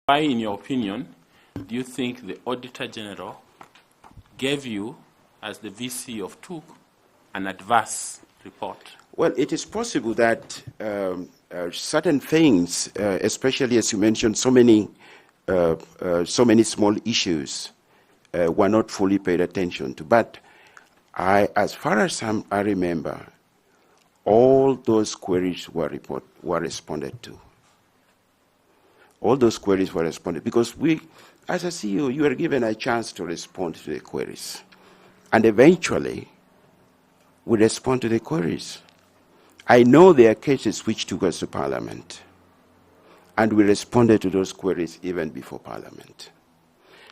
Why, in your opinion, do you think the Auditor General gave you, as the VC of TUC, an adverse report? Well, it is possible that certain things, especially as you mentioned, so many small issues were not fully paid attention to. But as far as I remember, all those queries were responded to. All those queries were responded because we, as a CEO, you are given a chance to respond to the queries, and eventually we respond to the queries. I know there are cases which took us to Parliament, and we responded to those queries even before Parliament.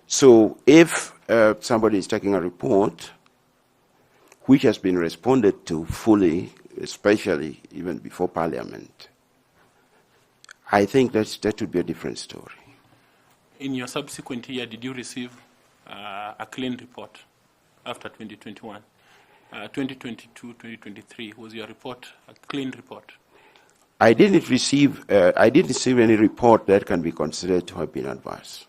So if somebody is taking a report which has been responded to fully, especially even before Parliament, I think that would be a different story. In your subsequent year, did you receive a clean report after 2021? 2022, 2023, was your report a clean report? I didn't receive any report that can be considered to have been adverse.